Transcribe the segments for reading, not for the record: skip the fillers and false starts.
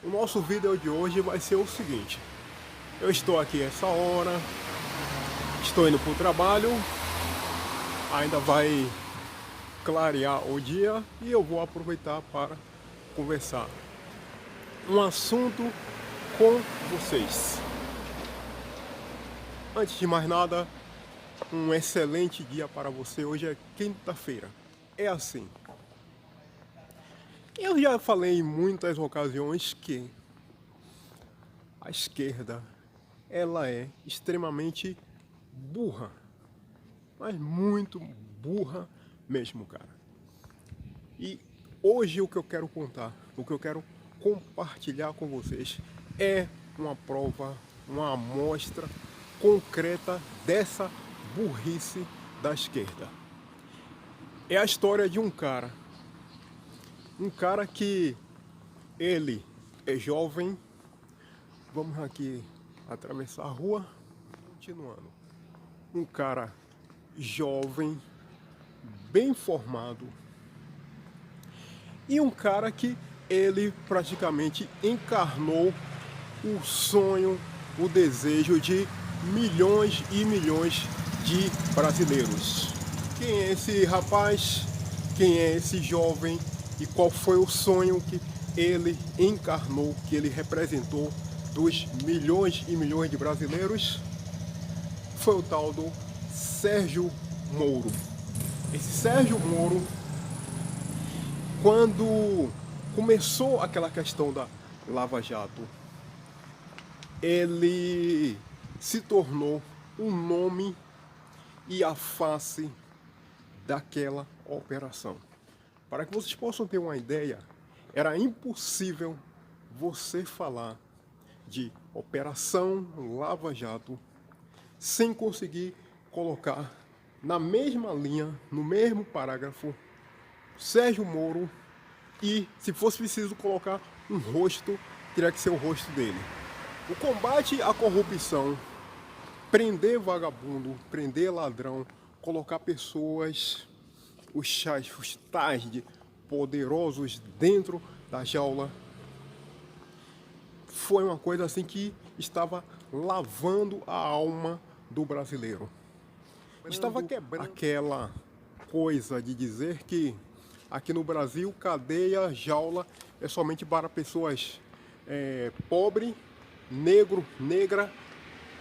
O nosso vídeo de hoje vai ser o seguinte: eu estou aqui essa hora, estou indo para o trabalho, ainda vai clarear o dia e eu vou aproveitar para conversar um assunto com vocês. Antes de mais nada, um excelente dia para você. Hoje é quinta-feira. É assim. Eu já falei em muitas ocasiões que a esquerda, ela é extremamente burra, mas muito burra mesmo, cara. E hoje o que eu quero contar, o que eu quero compartilhar com vocês é uma prova, uma amostra concreta dessa burrice da esquerda. É a história de um cara que ele é jovem. Vamos aqui atravessar a rua, continuando. Um cara jovem, bem formado, e um cara que ele praticamente encarnou o sonho, o desejo de milhões e milhões de brasileiros. Quem é esse rapaz? Quem é esse jovem? E qual foi o sonho que ele encarnou, que ele representou dos milhões e milhões de brasileiros? Foi o tal do Sérgio Moro. Esse Sérgio Moro, quando começou aquela questão da Lava Jato, ele se tornou um nome e a face daquela operação. Para que vocês possam ter uma ideia, era impossível você falar de Operação Lava Jato sem conseguir colocar na mesma linha, no mesmo parágrafo, Sérgio Moro, e se fosse preciso colocar um rosto, teria que ser o rosto dele. O combate à corrupção, prender vagabundo, prender ladrão, colocar pessoas, os tais de poderosos dentro da jaula, foi uma coisa assim que estava lavando a alma do brasileiro. Estava quebrando aquela coisa de dizer que aqui no Brasil cadeia, jaula é somente para pessoas pobre, negro, negra,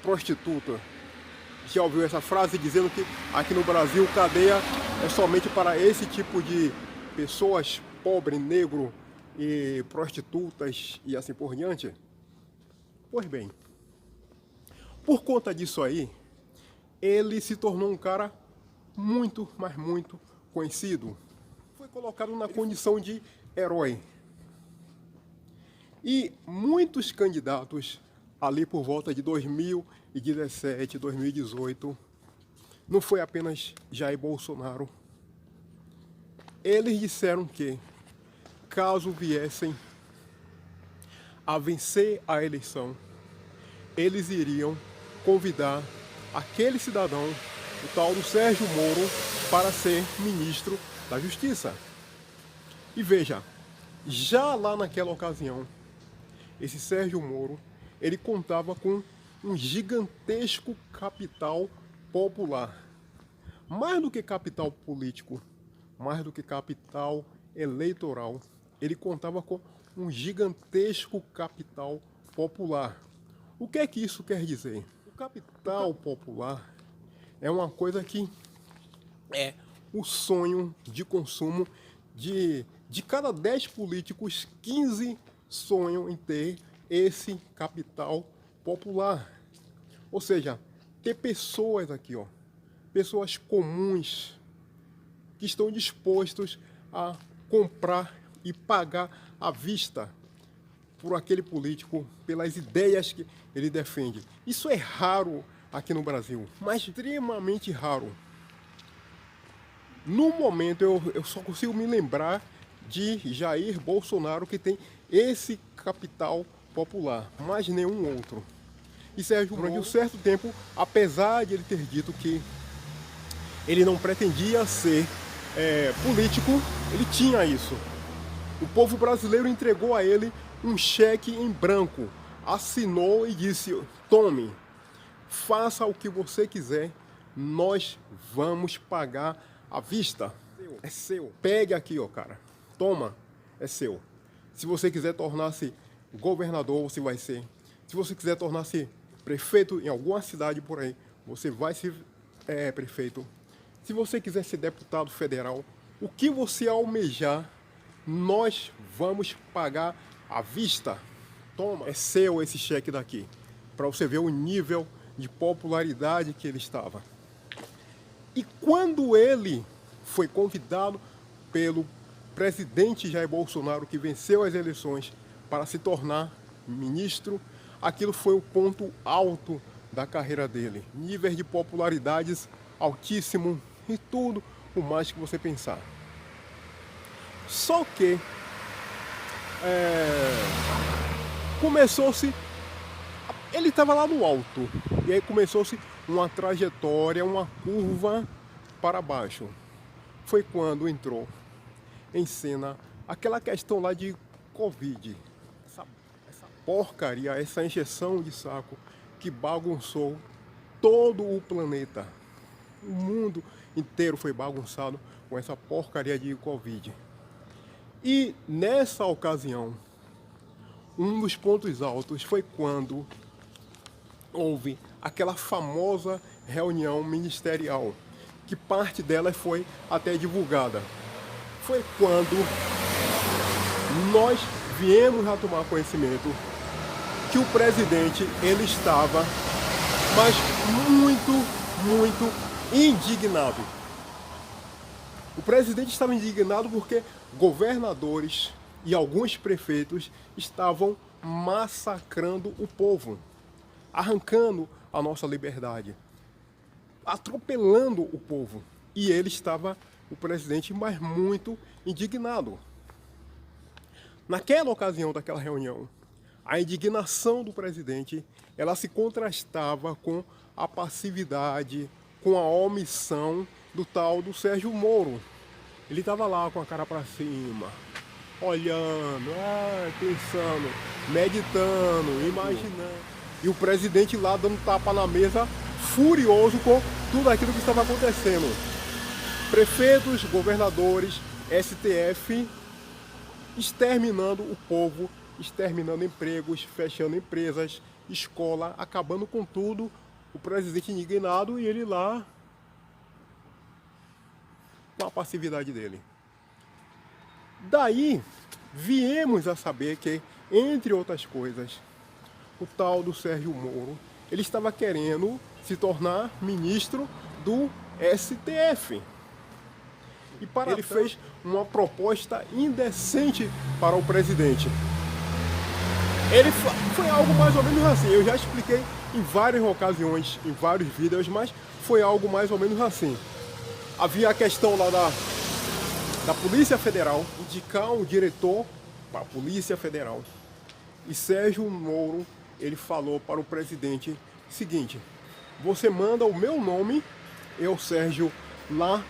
prostituta. Já ouviu essa frase dizendo que aqui no Brasil cadeia é somente para esse tipo de pessoas, pobre, negro e prostitutas e assim por diante? Pois bem, por conta disso aí, ele se tornou um cara muito, mas muito conhecido. Foi colocado na condição de herói. E muitos candidatos ali por volta de 2017, 2018, não foi apenas Jair Bolsonaro, eles disseram que, caso viessem a vencer a eleição, eles iriam convidar aquele cidadão, o tal do Sérgio Moro, para ser ministro da Justiça. E veja, já lá naquela ocasião, esse Sérgio Moro, ele contava com um gigantesco capital popular. Mais do que capital político, mais do que capital eleitoral, ele contava com um gigantesco capital popular. O que é que isso quer dizer? O capital popular é uma coisa que é o sonho de consumo de cada 10 políticos, 15 sonham em ter esse capital popular. Ou seja, ter pessoas aqui, ó, pessoas comuns que estão dispostos a comprar e pagar à vista por aquele político, pelas ideias que ele defende. Isso é raro aqui no Brasil, mas extremamente raro. No momento, eu só consigo me lembrar de Jair Bolsonaro, que tem esse capital popular, mas nenhum outro. E Sérgio Moro, durante um certo tempo, apesar de ele ter dito que ele não pretendia ser político, ele tinha isso. O povo brasileiro entregou a ele um cheque em branco, assinou e disse: tome, faça o que você quiser, nós vamos pagar à vista. É seu. Pegue aqui, ó, cara. Toma, é seu. Se você quiser tornar-se governador, você vai ser. Se você quiser tornar-se prefeito em alguma cidade por aí, você vai ser prefeito. Se você quiser ser deputado federal, o que você almejar, nós vamos pagar à vista. Toma, é seu esse cheque daqui, para você ver o nível de popularidade que ele estava. E quando ele foi convidado pelo presidente Jair Bolsonaro, que venceu as eleições, para se tornar ministro, aquilo foi o ponto alto da carreira dele. Nível de popularidades altíssimo e tudo o mais que você pensar. Só que começou-se, ele estava lá no alto, e aí começou-se uma trajetória, uma curva para baixo. Foi quando entrou em cena aquela questão lá de Covid, essa porcaria, essa encheção de saco que bagunçou todo o planeta. O mundo inteiro foi bagunçado com essa porcaria de Covid. E nessa ocasião, um dos pontos altos foi quando houve aquela famosa reunião ministerial, que parte dela foi até divulgada. Foi quando nós viemos a tomar conhecimento que o presidente, ele estava, mas muito indignado. O presidente estava indignado porque governadores e alguns prefeitos estavam massacrando o povo, arrancando a nossa liberdade, atropelando o povo. E ele estava, o presidente, mas muito indignado. Naquela ocasião daquela reunião, a indignação do presidente, ela se contrastava com a passividade, com a omissão do tal do Sérgio Moro. Ele estava lá com a cara para cima, olhando, pensando, meditando, imaginando. E o presidente lá dando tapa na mesa, furioso com tudo aquilo que estava acontecendo. Prefeitos, governadores, STF, exterminando o povo, exterminando empregos, fechando empresas, escola, acabando com tudo. O presidente indignado e ele lá com a passividade dele. Daí, viemos a saber que, entre outras coisas, o tal do Sérgio Moro, ele estava querendo se tornar ministro do STF. E para ele fez uma proposta indecente para o presidente. Ele foi algo mais ou menos assim, eu já expliquei em várias ocasiões, em vários vídeos, mas foi algo mais ou menos assim. Havia a questão lá da Polícia Federal, indicar um diretor para a Polícia Federal. E Sérgio Moro, ele falou para o presidente o seguinte: você manda o meu nome, eu, Sérgio, lá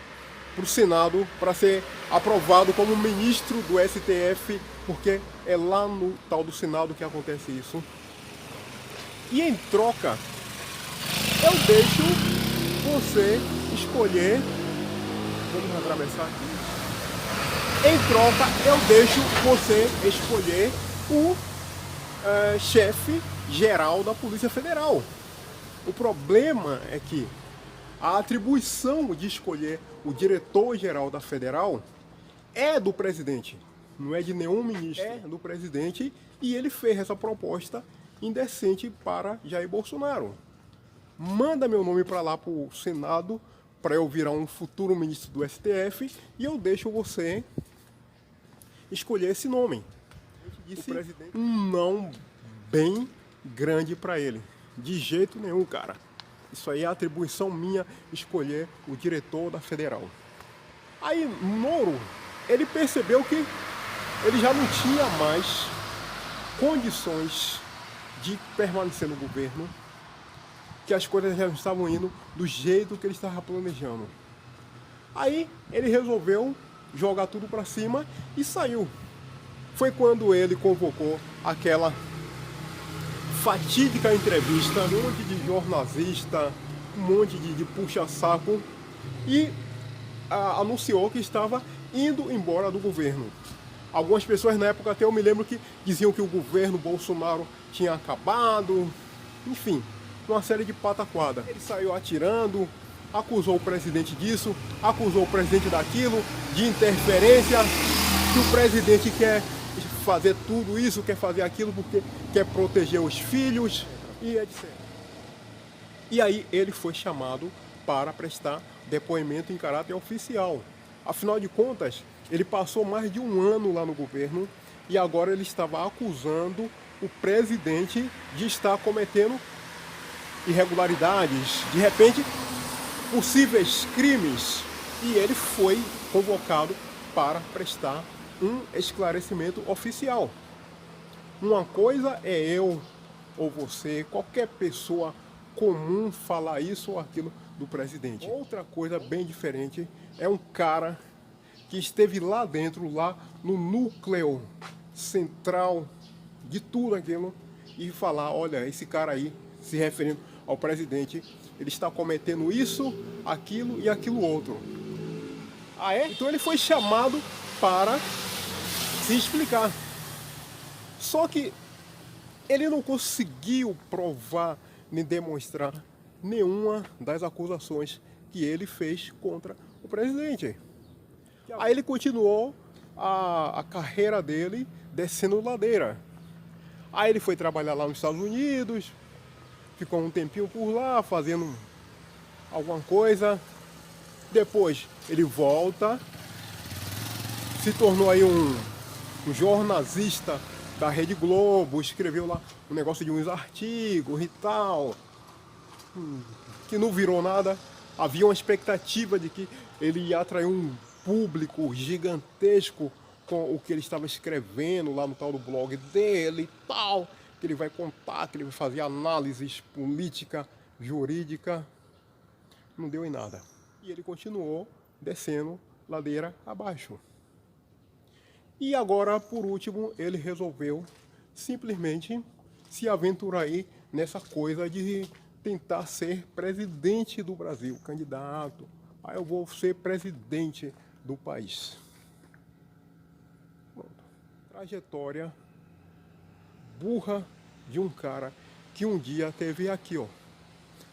para o Senado para ser aprovado como ministro do STF, porque é lá no tal do Senado que acontece isso. E em troca, eu deixo você escolher. Vamos atravessar aqui. Em troca, eu deixo você escolher o chefe geral da Polícia Federal. O problema é que a atribuição de escolher o diretor-geral da Federal é do presidente, não é de nenhum ministro, é do presidente, e ele fez essa proposta indecente para Jair Bolsonaro. Manda meu nome para lá para o Senado, para eu virar um futuro ministro do STF, e eu deixo você escolher esse nome. Disse um não bem grande para ele. De jeito nenhum, cara. Isso aí é atribuição minha escolher o diretor da Federal. Aí Moro, ele percebeu que ele já não tinha mais condições de permanecer no governo, que as coisas já estavam indo do jeito que ele estava planejando. Aí ele resolveu jogar tudo para cima e saiu. foi quando ele convocou aquela fatídica entrevista, um monte de jornalista, um monte de puxa-saco, e anunciou que estava indo embora do governo. Algumas pessoas na época, até eu me lembro, que diziam que o governo Bolsonaro tinha acabado, enfim, uma série de pataquada. Ele saiu atirando, acusou o presidente disso, acusou o presidente daquilo, de interferência, que o presidente quer fazer tudo isso, quer fazer aquilo porque quer proteger os filhos e etc. E aí ele foi chamado para prestar depoimento em caráter oficial. Afinal de contas, ele passou mais de um ano lá no governo e agora ele estava acusando o presidente de estar cometendo irregularidades, de repente, possíveis crimes. E ele foi convocado para prestar um esclarecimento oficial. Uma coisa é eu ou você, qualquer pessoa comum, falar isso ou aquilo do presidente. Outra coisa bem diferente é um cara que esteve lá dentro, lá no núcleo central de tudo aquilo, e falar, olha, esse cara aí, se referindo ao presidente, ele está cometendo isso, aquilo e aquilo outro. Ah, é? Então ele foi chamado para se explicar. Só que ele não conseguiu provar nem demonstrar nenhuma das acusações que ele fez contra o presidente. Aí ele continuou a carreira dele descendo ladeira. Aí ele foi trabalhar lá nos Estados Unidos, ficou um tempinho por lá fazendo alguma coisa. Depois ele volta, se tornou aí um jornalista da Rede Globo, escreveu lá um negócio de uns artigos e tal, que não virou nada. Havia uma expectativa de que ele ia atrair um público gigantesco com o que ele estava escrevendo lá no tal do blog dele e tal, que ele vai contar, que ele vai fazer análises política, jurídica. Não deu em nada. E ele continuou descendo ladeira abaixo. E agora, por último, ele resolveu simplesmente se aventurar aí nessa coisa de tentar ser presidente do Brasil, candidato. Aí eu vou ser presidente do país. Pronto. Trajetória burra de um cara que um dia teve aqui, ó,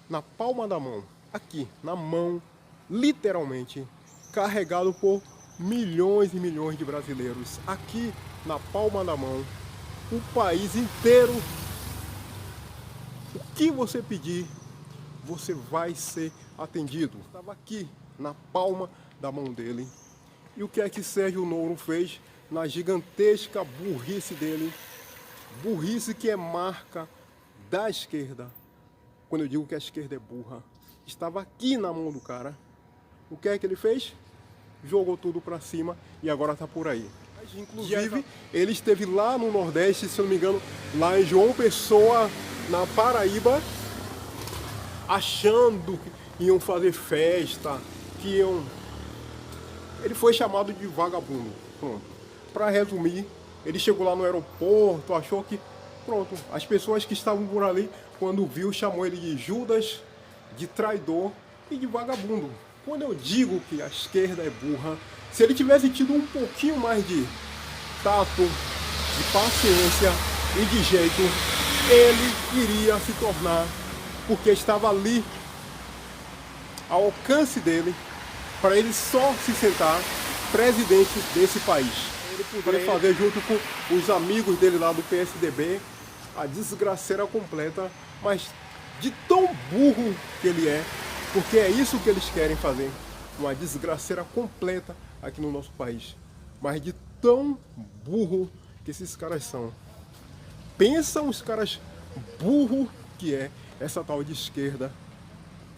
na palma da mão, aqui, na mão, literalmente, carregado por milhões e milhões de brasileiros, aqui na palma da mão, o país inteiro. O que você pedir, você vai ser atendido. Estava aqui na palma da mão dele. E o que é que Sérgio Moro fez na gigantesca burrice dele? Burrice que é marca da esquerda. Quando eu digo que a esquerda é burra, estava aqui na mão do cara. O que é que ele fez? Jogou tudo para cima e agora está por aí. Inclusive, ele esteve lá no Nordeste, se não me engano, lá em João Pessoa, na Paraíba, achando que iam fazer festa, que iam... Ele foi chamado de vagabundo. Pronto. Para resumir, ele chegou lá no aeroporto, achou que... Pronto, as pessoas que estavam por ali, quando viu, chamou ele de Judas, de traidor e de vagabundo. Quando eu digo que a esquerda é burra, se ele tivesse tido um pouquinho mais de tato, de paciência e de jeito, ele iria se tornar, porque estava ali ao alcance dele, para ele só se sentar presidente desse país. Ele poderia fazer junto com os amigos dele lá do PSDB a desgraceira completa, mas de tão burro que ele é, porque é isso que eles querem fazer, uma desgraceira completa aqui no nosso país. Mas de tão burro que esses caras são. Pensam os caras burro que é essa tal de esquerda.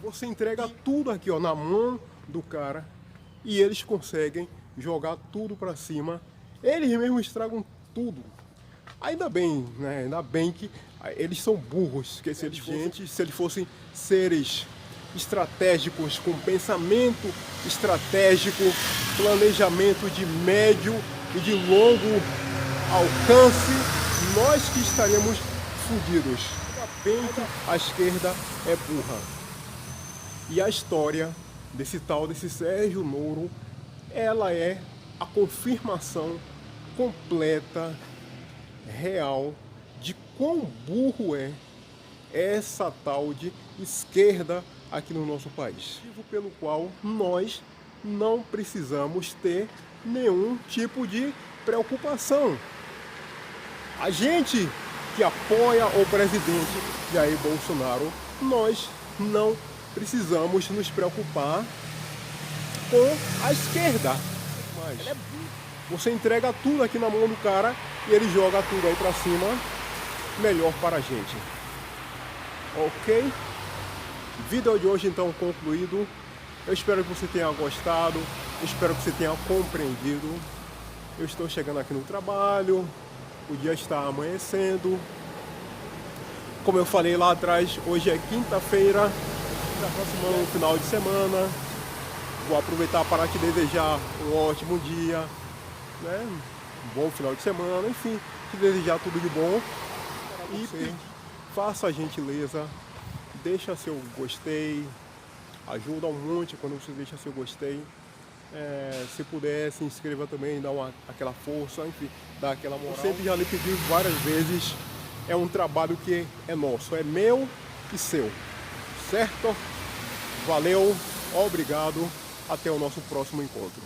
Você entrega tudo aqui, ó, na mão do cara e eles conseguem jogar tudo para cima. Eles mesmos estragam tudo. Ainda bem, né? Ainda bem que eles são burros, porque se eles fossem seres estratégicos, com pensamento estratégico, planejamento de médio e de longo alcance, nós que estaremos fudidos. Bem que a esquerda é burra. E a história desse Sérgio Moro, ela é a confirmação completa, real, de quão burro é essa tal de esquerda aqui no nosso país. Pelo qual nós não precisamos ter nenhum tipo de preocupação. A gente que apoia o presidente Jair Bolsonaro, nós não precisamos nos preocupar com a esquerda. Mas você entrega tudo aqui na mão do cara e ele joga tudo aí pra cima, melhor para a gente. Ok? Vídeo de hoje então concluído. Eu espero que você tenha gostado, eu espero que você tenha compreendido. Eu estou chegando aqui no trabalho, o dia está amanhecendo. Como eu falei lá atrás, hoje é quinta-feira, está aproximando o final de semana. Vou aproveitar para te desejar um ótimo dia, né? Um bom final de semana, enfim, te desejar tudo de bom. E faça a gentileza, deixa seu gostei, ajuda um monte quando você deixa seu gostei. Se puder, se inscreva também, dá aquela força, enfim, dá aquela moral. Eu sempre já lhe pedi várias vezes, é um trabalho que é nosso, é meu e seu, certo? Valeu, obrigado, até o nosso próximo encontro.